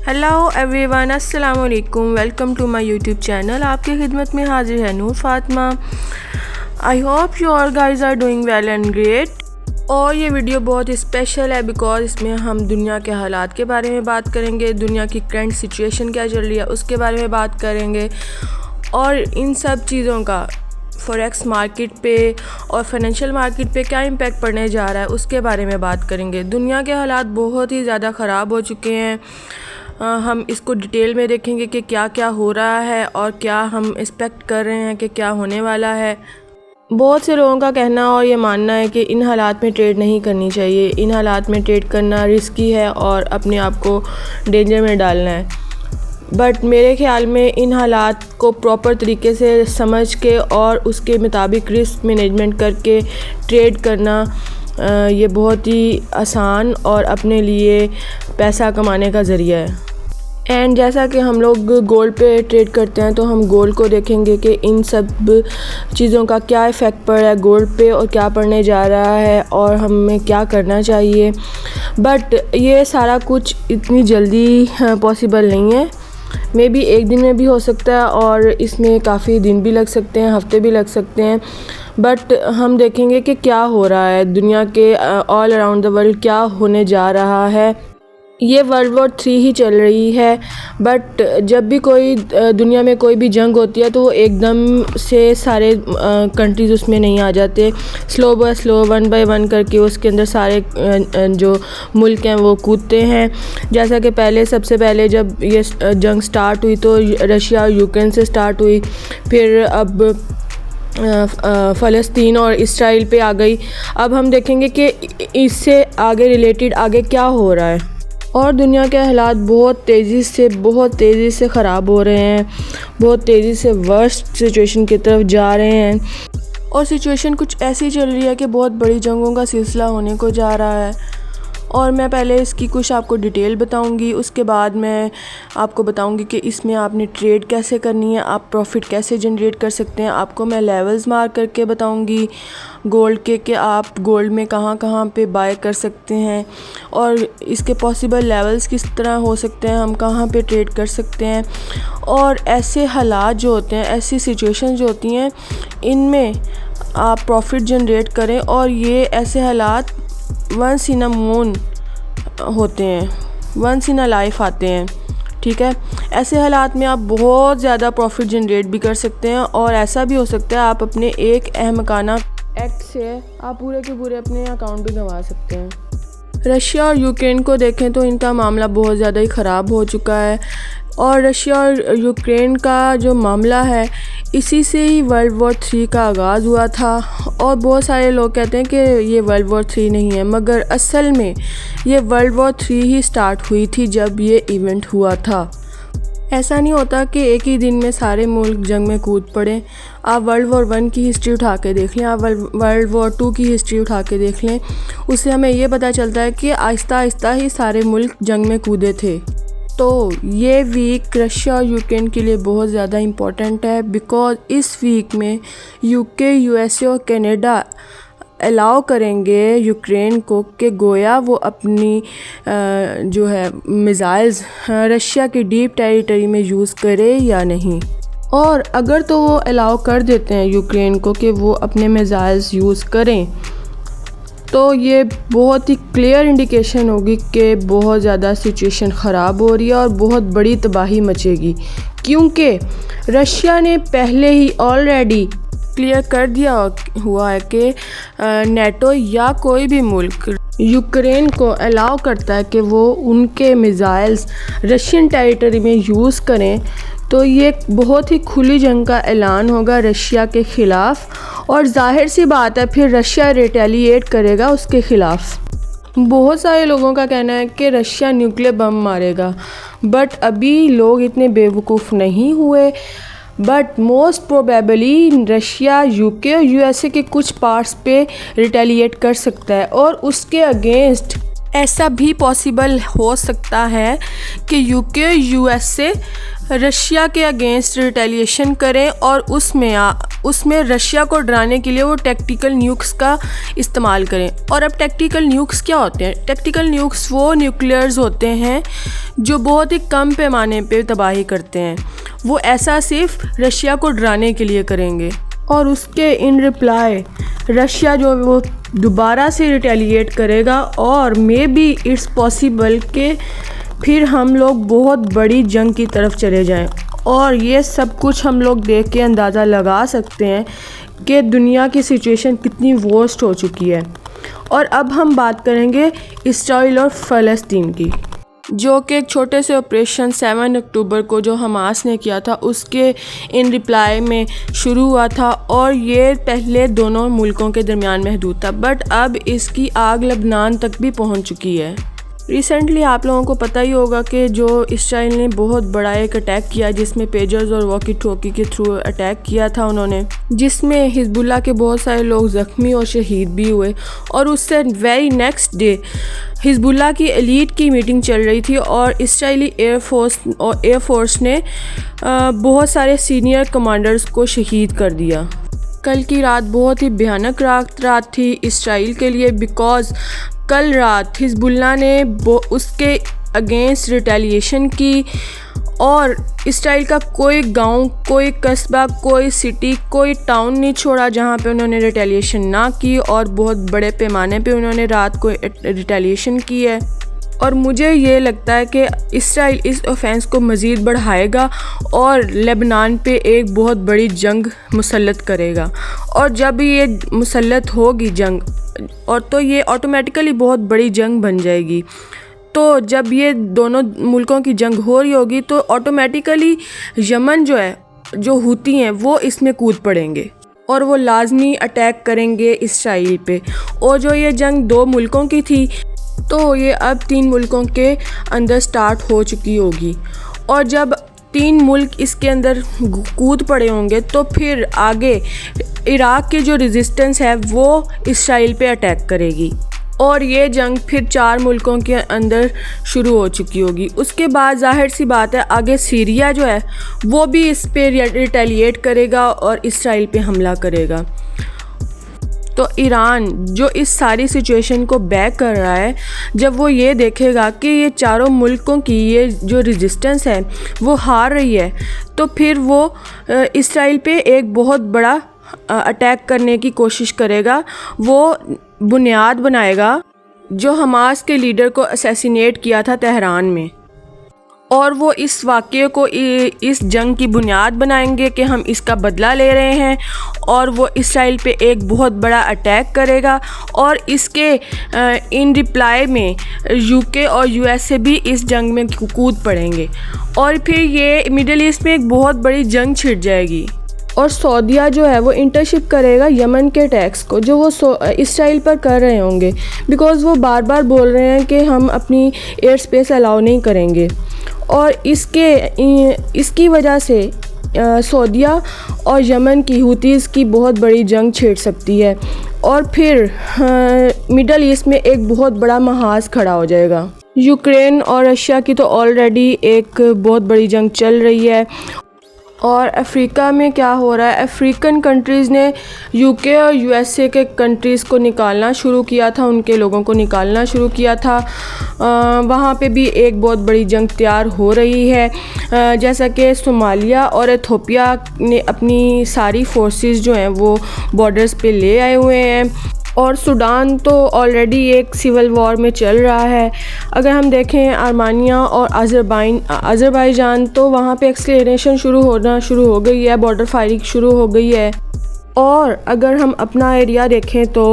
Hello everyone, अस्सलाम वालेकुम। Welcome to my YouTube channel. आपकी खिदमत में हाजिर है Noor Fatima. I hope you all guys are doing well and great. और ये वीडियो बहुत स्पेशल है बिकॉज इसमें हम दुनिया के हालात के बारे में बात करेंगे, दुनिया की करंट सिचुएशन क्या चल रही है उसके बारे में बात करेंगे, और इन सब चीज़ों का फॉरेक्स मार्केट पे और फाइनेंशियल मार्केट पे क्या इम्पैक्ट पड़ने जा रहा है उसके बारे में बात करेंगे। दुनिया के हालात बहुत ही ज़्यादा ख़राब हो चुके हैं। हम इसको डिटेल में देखेंगे कि क्या क्या हो रहा है और क्या हम एक्सपेक्ट कर रहे हैं कि क्या होने वाला है। बहुत से लोगों का कहना और ये मानना है कि इन हालात में ट्रेड नहीं करनी चाहिए, इन हालात में ट्रेड करना रिस्की है और अपने आप को डेंजर में डालना है। बट मेरे ख्याल में इन हालात को प्रॉपर तरीके से समझ के और उसके मुताबिक रिस्क मैनेजमेंट करके ट्रेड करना ये बहुत ही आसान और अपने लिए पैसा कमाने का ज़रिया है। एंड जैसा कि हम लोग गोल्ड पे ट्रेड करते हैं तो हम गोल्ड को देखेंगे कि इन सब चीज़ों का क्या इफ़ेक्ट पड़ रहा है गोल्ड पे और क्या पड़ने जा रहा है और हमें क्या करना चाहिए। बट ये सारा कुछ इतनी जल्दी पॉसिबल नहीं है। मे बी एक दिन में भी हो सकता है और इसमें काफ़ी दिन भी लग सकते हैं, हफ्ते भी लग सकते हैं। बट हम देखेंगे कि क्या हो रहा है दुनिया के ऑल अराउंड द वर्ल्ड, क्या होने जा रहा है। ये वर्ल्ड वॉर 3 ही चल रही है। बट जब भी कोई दुनिया में कोई भी जंग होती है तो वो एकदम से सारे कंट्रीज़ उसमें नहीं आ जाते, स्लो बाय स्लो 1 बाय 1 करके उसके अंदर सारे जो मुल्क हैं वो कूदते हैं। जैसा कि पहले सबसे पहले जब ये जंग स्टार्ट हुई तो रशिया और यूक्रेन से स्टार्ट हुई, फिर अब फ़लस्तीन और इसराइल पे आ गई। अब हम देखेंगे कि इससे आगे रिलेटेड आगे क्या हो रहा है। और दुनिया के हालात बहुत तेज़ी से ख़राब हो रहे हैं, बहुत तेज़ी से वर्स्ट सिचुएशन की तरफ जा रहे हैं। और सिचुएशन कुछ ऐसी चल रही है कि बहुत बड़ी जंगों का सिलसिला होने को जा रहा है। और मैं पहले इसकी कुछ आपको डिटेल बताऊंगी, उसके बाद मैं आपको बताऊंगी कि इसमें आपने ट्रेड कैसे करनी है, आप प्रॉफिट कैसे जनरेट कर सकते हैं। आपको मैं लेवल्स मार्क करके बताऊंगी गोल्ड के कि आप गोल्ड में कहाँ कहाँ पे बाय कर सकते हैं और इसके पॉसिबल लेवल्स किस तरह हो सकते हैं, हम कहाँ पे ट्रेड कर सकते हैं। और ऐसे हालात जो होते हैं, ऐसी सिचुएशन जो होती हैं, इनमें आप प्रॉफिट जनरेट करें। और ये ऐसे हालात वंस इन अ मून होते हैं, वंस इन अ लाइफ आते हैं, ठीक है। ऐसे हालात में आप बहुत ज़्यादा प्रॉफिट जनरेट भी कर सकते हैं और ऐसा भी हो सकता है आप अपने एक अहमकाना एक्ट से आप पूरे के पूरे अपने अकाउंट भी गंवा सकते हैं। रशिया और यूक्रेन को देखें तो इनका मामला बहुत ज़्यादा ही ख़राब हो चुका है। और रशिया और यूक्रेन का जो मामला है इसी से ही वर्ल्ड वॉर 3 का आगाज़ हुआ था। और बहुत सारे लोग कहते हैं कि ये वर्ल्ड वॉर 3 नहीं है, मगर असल में ये वर्ल्ड वॉर 3 ही स्टार्ट हुई थी जब ये इवेंट हुआ था। ऐसा नहीं होता कि एक ही दिन में सारे मुल्क जंग में कूद पड़े। आप वर्ल्ड वॉर 1 की हिस्ट्री उठा के देख लें, आप वर्ल्ड वॉर 2 की हिस्ट्री उठा के देख लें, उससे हमें ये पता चलता है कि आहिस्ता आहिस्ता ही सारे मुल्क जंग में कूदे थे। तो ये वीक रशिया और यूक्रेन के लिए बहुत ज़्यादा इम्पॉर्टेंट है बिकॉज़ इस वीक में यूके, यूएसए और कनाडा अलाउ करेंगे यूक्रेन को कि गोया वो अपनी जो है मिसाइल्स रशिया की डीप टेरिटरी में यूज़ करे या नहीं। और अगर तो वो अलाउ कर देते हैं यूक्रेन को कि वो अपने मिसाइल्स यूज़ करें तो ये बहुत ही क्लियर इंडिकेशन होगी कि बहुत ज़्यादा सिचुएशन ख़राब हो रही है और बहुत बड़ी तबाही मचेगी, क्योंकि रशिया ने पहले ही ऑलरेडी क्लियर कर दिया हुआ है कि नेटो या कोई भी मुल्क यूक्रेन को अलाउ करता है कि वो उनके मिसाइल्स रशियन टेरिटरी में यूज़ करें तो ये बहुत ही खुली जंग का ऐलान होगा रशिया के ख़िलाफ़। और जाहिर सी बात है फिर रशिया रिटेलिएट करेगा उसके ख़िलाफ़। बहुत सारे लोगों का कहना है कि रशिया न्यूक्लियर बम मारेगा, बट अभी लोग इतने बेवकूफ़ नहीं हुए। But most probably Russia UK और यूएसए के कुछ पार्ट्स पे रिटेलिएट कर सकता है और उसके अगेंस्ट ऐसा भी पॉसिबल हो सकता है कि यूके यूएसए रशिया के अगेंस्ट रिटेलिएशन करें और उसमें रशिया को डराने के लिए वो टैक्टिकल न्यूक्स का इस्तेमाल करें। और अब टैक्टिकल न्यूक्स क्या होते हैं? टैक्टिकल न्यूक्स वो न्यूक्लियर्स होते हैं जो बहुत ही कम पैमाने पे तबाही करते हैं। वो ऐसा सिर्फ रशिया को डराने के लिए करेंगे और उसके इन रिप्लाई रशिया जो वो दोबारा से रिटेलिएट करेगा और मे बी इट्स पॉसिबल कि फिर हम लोग बहुत बड़ी जंग की तरफ चले जाएं। और ये सब कुछ हम लोग देख के अंदाज़ा लगा सकते हैं कि दुनिया की सिचुएशन कितनी वर्स्ट हो चुकी है। और अब हम बात करेंगे इसराइल और फ़लस्तीन की, जो कि एक छोटे से ऑपरेशन 7 अक्टूबर को जो हमास ने किया था उसके इन रिप्लाई में शुरू हुआ था। और ये पहले दोनों मुल्कों के दरमियान महदूद था, बट अब इसकी आग लबनान तक भी पहुंच चुकी है। रिसेंटली आप लोगों को पता ही होगा कि जो इसराइल ने बहुत बड़ा एक अटैक किया, जिसमें पेजर्स और वॉकी टॉकी के थ्रू अटैक किया था उन्होंने, जिसमें हिजबुल्लाह के बहुत सारे लोग ज़ख्मी और शहीद भी हुए। और उससे वेरी नेक्स्ट डे हिजबुल्लाह की एलीट की मीटिंग चल रही थी और इसराइली एयरफोर्स ने बहुत सारे सीनियर कमांडर्स को शहीद कर दिया। कल की रात बहुत ही भयानक रात थी इसराइल के लिए, बिकॉज़ कल रात हिजबुल्लाह ने उसके अगेंस्ट रिटेलिएशन की और इसराइल का कोई गांव, कोई कस्बा, कोई सिटी, कोई टाउन नहीं छोड़ा जहां पे उन्होंने रिटेलिएशन ना की। और बहुत बड़े पैमाने पे उन्होंने रात को रिटेलिएशन की है। और मुझे ये लगता है कि इसराइल इस ऑफेंस को मज़ीद बढ़ाएगा और लेबनान पे एक बहुत बड़ी जंग मुसल्लत करेगा। और जब ये मुसल्लत होगी जंग, और तो ये ऑटोमेटिकली बहुत बड़ी जंग बन जाएगी। तो जब ये दोनों मुल्कों की जंग हो रही होगी तो ऑटोमेटिकली यमन जो है, जो हूती हैं, वो इसमें कूद पड़ेंगे और वो लाजमी अटैक करेंगे इसराइल पे। और जो ये जंग दो मुल्कों की थी तो ये अब 3 मुल्कों के अंदर स्टार्ट हो चुकी होगी। और जब 3 मुल्क इसके अंदर कूद पड़े होंगे तो फिर आगे इराक़ की जो रेजिस्टेंस है वो इसराइल पे अटैक करेगी और ये जंग फिर 4 मुल्कों के अंदर शुरू हो चुकी होगी। उसके बाद जाहिर सी बात है आगे सीरिया जो है वो भी इस पे रिटेलिएट करेगा और इसराइल पे हमला करेगा। तो ईरान जो इस सारी सिचुएशन को बैक कर रहा है, जब वो ये देखेगा कि ये चारों मुल्कों की ये जो रेजिस्टेंस है वो हार रही है, तो फिर वो इसराइल पे एक बहुत बड़ा अटैक करने की कोशिश करेगा। वो बुनियाद बनाएगा जो हमास के लीडर को असैसिनेट किया था तेहरान में, और वो इस वाक़े को इस जंग की बुनियाद बनाएंगे कि हम इसका बदला ले रहे हैं। और वो इसराइल पे एक बहुत बड़ा अटैक करेगा और इसके इन रिप्लाई में यूके और यूएसए भी इस जंग में कूद पड़ेंगे और फिर ये मिडिल ईस्ट में एक बहुत बड़ी जंग छिड़ जाएगी। और सऊदीया जो है वो इंटरशिप करेगा यमन के टैक्स को जो वो इसराइल पर कर रहे होंगे, बिकॉज़ वो बार बार बोल रहे हैं कि हम अपनी एयर स्पेस अलाउ नहीं करेंगे। और इसकी वजह से सऊदीया और यमन की हूतीज़ की बहुत बड़ी जंग छिड़ सकती है और फिर मिडल ईस्ट में एक बहुत बड़ा महाज खड़ा हो जाएगा। यूक्रेन और रशिया की तो ऑलरेडी एक बहुत बड़ी जंग चल रही है। और अफ्रीका में क्या हो रहा है, अफ्रीकन कंट्रीज़ ने यूके और यूएसए के कंट्रीज़ को निकालना शुरू किया था, उनके लोगों को निकालना शुरू किया था। वहाँ पे भी एक बहुत बड़ी जंग तैयार हो रही है, जैसा कि सोमालिया और इथियोपिया ने अपनी सारी फोर्सेस जो हैं वो बॉर्डर्स पे ले आए हुए हैं। और सूडान तो ऑलरेडी एक सिविल वॉर में चल रहा है। अगर हम देखें आर्मानिया और अज़रबैजान तो वहाँ पे एक्सलेरेशन शुरू हो गई है, बॉर्डर फायरिंग शुरू हो गई है। और अगर हम अपना एरिया देखें तो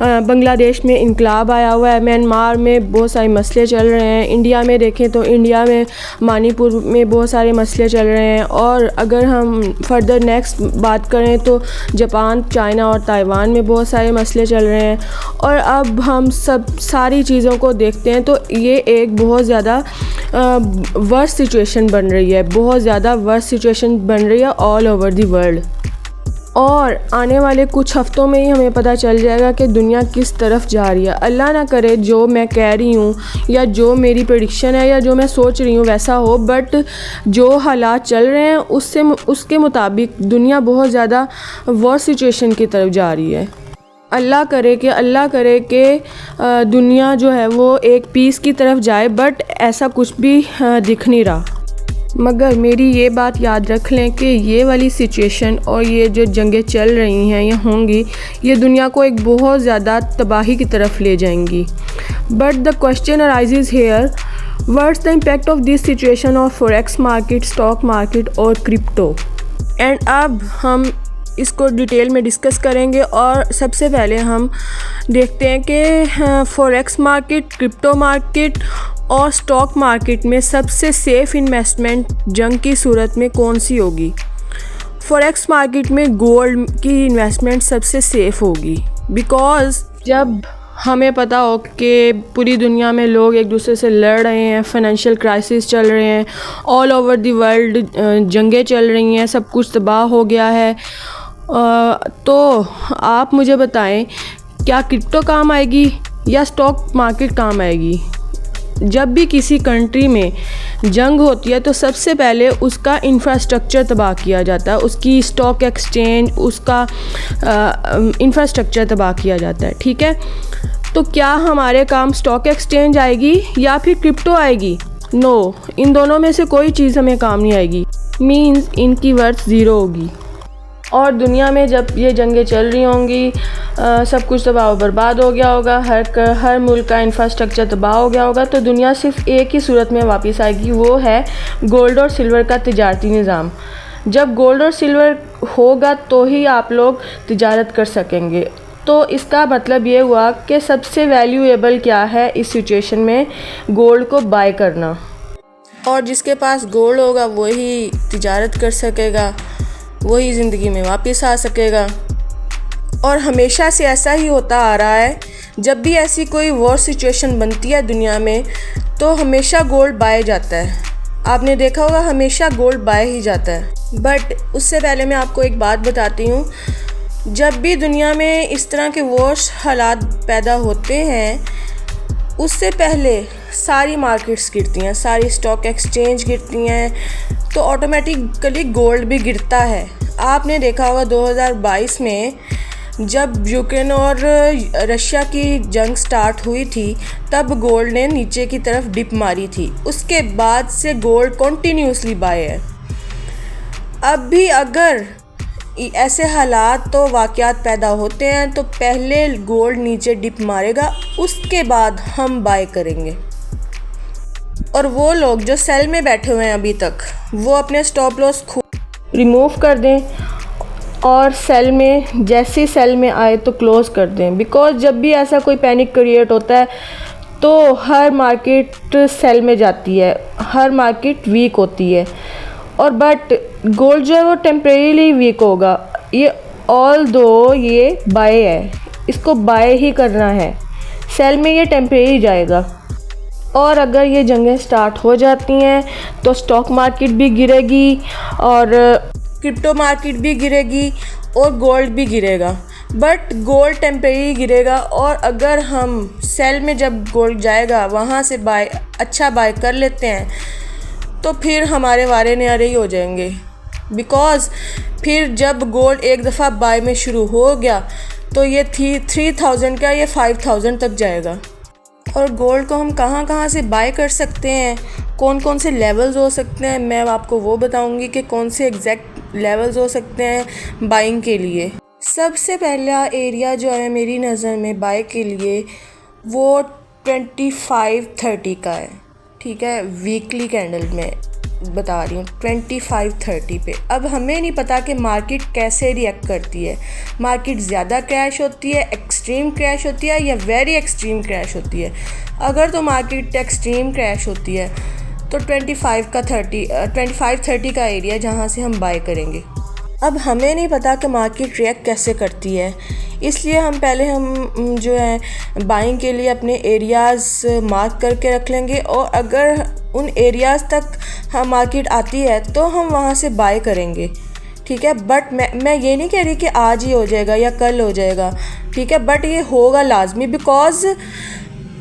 बांग्लादेश में इनकलाब आया हुआ है, म्यांमार में बहुत सारे मसले चल रहे हैं, इंडिया में देखें तो इंडिया में मणिपुर में बहुत सारे मसले चल रहे हैं। और अगर हम फर्दर नेक्स्ट बात करें तो जापान, चाइना और ताइवान में बहुत सारे मसले चल रहे हैं। और अब हम सारी चीज़ों को देखते हैं तो ये एक बहुत ज़्यादा वर्स्ट सिचुएशन बन रही है, बहुत ज़्यादा वर्स्ट सिचुएशन बन रही है ऑल ओवर दी वर्ल्ड। और आने वाले कुछ हफ्तों में ही हमें पता चल जाएगा कि दुनिया किस तरफ जा रही है। अल्लाह ना करे जो मैं कह रही हूँ या जो मेरी प्रेडिक्शन है या जो मैं सोच रही हूँ वैसा हो, बट जो हालात चल रहे हैं उसके मुताबिक दुनिया बहुत ज़्यादा वॉर सिचुएशन की तरफ जा रही है। अल्लाह करे कि दुनिया जो है वो एक पीस की तरफ जाए, बट ऐसा कुछ भी दिख नहीं रहा। मगर मेरी ये बात याद रख लें कि ये वाली सिचुएशन और ये जो जंगें चल रही हैं या होंगी, ये दुनिया को एक बहुत ज़्यादा तबाही की तरफ ले जाएंगी। But the question arises here, what's the impact of this situation of forex market, stock market और क्रिप्टो। एंड अब हम इसको डिटेल में डिस्कस करेंगे। और सबसे पहले हम देखते हैं कि फॉरेक्स मार्केट, क्रिप्टो मार्केट और स्टॉक मार्केट में सबसे सेफ़ इन्वेस्टमेंट जंग की सूरत में कौन सी होगी। फॉरेक्स मार्केट में गोल्ड की इन्वेस्टमेंट सबसे सेफ़ होगी, बिकॉज़ जब हमें पता हो कि पूरी दुनिया में लोग एक दूसरे से लड़ रहे हैं, फाइनेंशियल क्राइसिस चल रहे हैं, ऑल ओवर द वर्ल्ड जंगें चल रही हैं, सब कुछ तबाह हो गया है, तो आप मुझे बताएं क्या क्रिप्टो काम आएगी या स्टॉक मार्केट काम आएगी। जब भी किसी कंट्री में जंग होती है तो सबसे पहले उसका इंफ्रास्ट्रक्चर तबाह किया जाता है, उसकी स्टॉक एक्सचेंज, उसका इंफ्रास्ट्रक्चर तबाह किया जाता है। ठीक है, तो क्या हमारे काम स्टॉक एक्सचेंज आएगी या फिर क्रिप्टो आएगी? नो, इन दोनों में से कोई चीज़ हमें काम नहीं आएगी। मीन्स इनकी वर्थ ज़ीरो होगी। और दुनिया में जब ये जंगें चल रही होंगी, सब कुछ तबाह बर्बाद हो गया होगा, हर मुल्क का इंफ्रास्ट्रक्चर तबाह हो गया होगा, तो दुनिया सिर्फ एक ही सूरत में वापस आएगी, वो है गोल्ड और सिल्वर का तिजारती निज़ाम। जब गोल्ड और सिल्वर होगा तो ही आप लोग तिजारत कर सकेंगे। तो इसका मतलब ये हुआ कि सबसे वैल्यूएबल क्या है इस सिचुएशन में, गोल्ड को बाय करना। और जिसके पास गोल्ड होगा वही तिजारत कर सकेगा, वही ज़िंदगी में वापस आ सकेगा। और हमेशा से ऐसा ही होता आ रहा है, जब भी ऐसी कोई वॉर सिचुएशन बनती है दुनिया में तो हमेशा गोल्ड बाय जाता है। आपने देखा होगा हमेशा गोल्ड बाय ही जाता है। बट उससे पहले मैं आपको एक बात बताती हूँ, जब भी दुनिया में इस तरह के वॉर हालात पैदा होते हैं उससे पहले सारी मार्केट्स गिरती हैं, सारी स्टॉक एक्सचेंज गिरती हैं, तो ऑटोमेटिकली गोल्ड भी गिरता है। आपने देखा होगा 2022 में जब यूक्रेन और रशिया की जंग स्टार्ट हुई थी तब गोल्ड ने नीचे की तरफ डिप मारी थी, उसके बाद से गोल्ड कॉन्टीन्यूसली बाय है। अब भी अगर ऐसे हालात तो वाक़यात पैदा होते हैं तो पहले गोल्ड नीचे डिप मारेगा, उसके बाद हम बाय करेंगे। और वो लोग जो सेल में बैठे हुए हैं अभी तक, वो अपने स्टॉप लॉस रिमूव कर दें और सेल में जैसे ही सेल में आए तो क्लोज़ कर दें। बिकॉज़ जब भी ऐसा कोई पैनिक क्रिएट होता है तो हर मार्केट सेल में जाती है, हर मार्केट वीक होती है। और बट गोल्ड जो है वो टेम्परेरीली वीक होगा। ये ऑल दो ये बाय है, इसको बाय ही करना है, सेल में ये टेम्परेरी जाएगा। और अगर ये जंगें स्टार्ट हो जाती हैं तो स्टॉक मार्केट भी गिरेगी और क्रिप्टो मार्केट भी गिरेगी और गोल्ड भी गिरेगा। बट गोल्ड टेम्परेरी गिरेगा और अगर हम सेल में जब गोल्ड जाएगा वहाँ से अच्छा बाय कर लेते हैं तो फिर हमारे वारे न्यारे ही हो जाएंगे। बिकॉज़ फिर जब गोल्ड एक दफ़ा बाय में शुरू हो गया तो ये 3000 का ये 5000 तक जाएगा। और गोल्ड को हम कहाँ कहाँ से बाय कर सकते हैं, कौन कौन से लेवल्स हो सकते हैं, मैं आपको वो बताऊंगी कि कौन से एग्जैक्ट लेवल्स हो सकते हैं बाइंग के लिए। सबसे पहला एरिया जो है मेरी नज़र में बाय के लिए वो 2530 का है। ठीक है, वीकली कैंडल में बता रही हूँ 2530 पे। अब हमें नहीं पता कि मार्केट कैसे रिएक्ट करती है, मार्केट ज़्यादा क्रैश होती है, एक्सट्रीम क्रैश होती है या वेरी एक्सट्रीम क्रैश होती है। अगर तो मार्केट एक्सट्रीम क्रैश होती है तो 2530 का एरिया जहाँ से हम बाय करेंगे। अब हमें नहीं पता कि मार्केट रिएक्ट कैसे करती है, इसलिए हम जो है बाइंग के लिए अपने एरियाज़ मार्क करके रख लेंगे और अगर उन एरियाज़ तक हम मार्केट आती है तो हम वहाँ से बाय करेंगे। ठीक है, बट मैं ये नहीं कह रही कि आज ही हो जाएगा या कल हो जाएगा, ठीक है, बट ये होगा लाजमी, बिकॉज़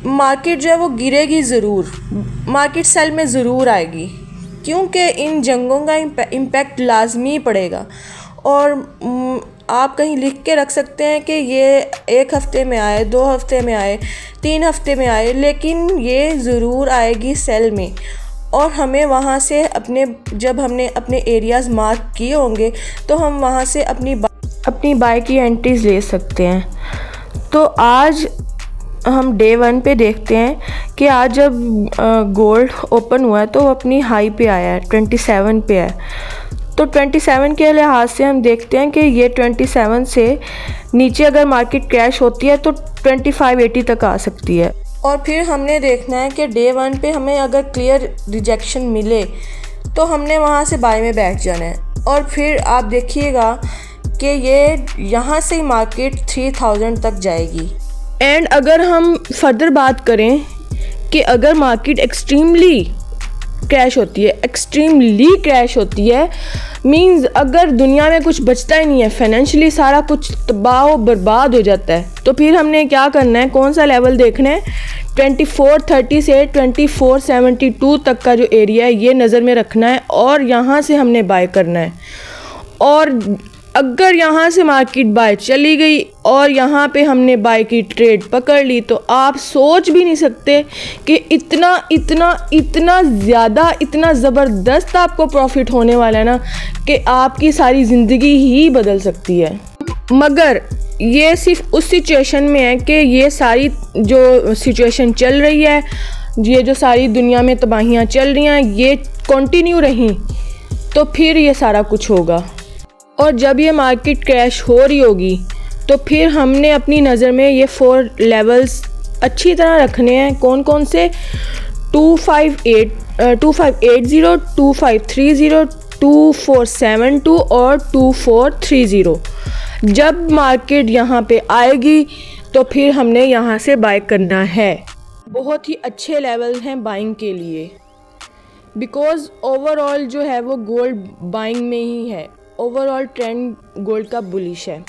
मार्केट जो है वो गिरेगी ज़रूर, मार्केट सेल में ज़रूर आएगी, क्योंकि इन जंगों का इम्पैक्ट लाजमी पड़ेगा। और आप कहीं लिख के रख सकते हैं कि ये 1 हफ़्ते में आए, 2 हफ़्ते में आए, 3 हफ़्ते में आए, लेकिन ये ज़रूर आएगी सेल में। और हमें वहाँ से जब हमने अपने एरियाज़ मार्क किए होंगे तो हम वहाँ से अपनी बाय की एंट्रीज़ ले सकते हैं। तो आज हम डे 1 पे देखते हैं कि आज जब गोल्ड ओपन हुआ है तो वो अपनी हाई पे आया है, 27 पे है। तो 27 के लिहाज से हम देखते हैं कि ये 27 से नीचे अगर मार्केट क्रैश होती है तो 2580 तक आ सकती है। और फिर हमने देखना है कि डे 1 पे हमें अगर क्लियर रिजेक्शन मिले तो हमने वहाँ से बाय में बैठ जाना है। और फिर आप देखिएगा कि ये यहाँ से ही मार्केट 3000 तक जाएगी। एंड अगर हम फर्दर बात करें कि अगर मार्केट एक्सट्रीमली क्रैश होती है, मींस अगर दुनिया में कुछ बचता ही नहीं है, फाइनेंशियली सारा कुछ तबाह बर्बाद हो जाता है, तो फिर हमने क्या करना है, कौन सा लेवल देखना है, 2430 से 2472 तक का जो एरिया है ये नज़र में रखना है और यहाँ से हमने बाय करना है। और अगर यहाँ से मार्केट बाय चली गई और यहाँ पे हमने बाय की ट्रेड पकड़ ली तो आप सोच भी नहीं सकते कि इतना ज़्यादा, इतना ज़बरदस्त आपको प्रॉफिट होने वाला है ना कि आपकी सारी ज़िंदगी ही बदल सकती है। मगर ये सिर्फ उस सिचुएशन में है कि ये सारी जो सिचुएशन चल रही है, ये जो सारी दुनिया में तबाहियाँ चल रही हैं, ये कंटिन्यू रहीं तो फिर ये सारा कुछ होगा। और जब ये मार्केट क्रैश हो रही होगी तो फिर हमने अपनी नज़र में ये 4 लेवल्स अच्छी तरह रखने हैं। कौन कौन से? 2580, 2530, 2472 और 2430। जब मार्केट यहाँ पे आएगी तो फिर हमने यहाँ से बाय करना है। बहुत ही अच्छे लेवल हैं बाइंग के लिए, बिकॉज़ ओवरऑल जो है वो गोल्ड बाइंग में ही है, ओवरऑल ट्रेंड गोल्ड का बुलिश है।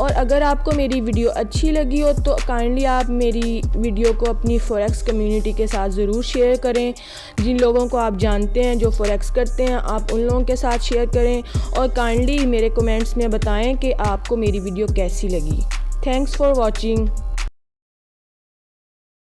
और अगर आपको मेरी वीडियो अच्छी लगी हो तो काइंडली आप मेरी वीडियो को अपनी फॉरेक्स कम्युनिटी के साथ ज़रूर शेयर करें। जिन लोगों को आप जानते हैं जो फॉरेक्स करते हैं, आप उन लोगों के साथ शेयर करें और काइंडली मेरे कमेंट्स में बताएं कि आपको मेरी वीडियो कैसी लगी। Thanks for watching.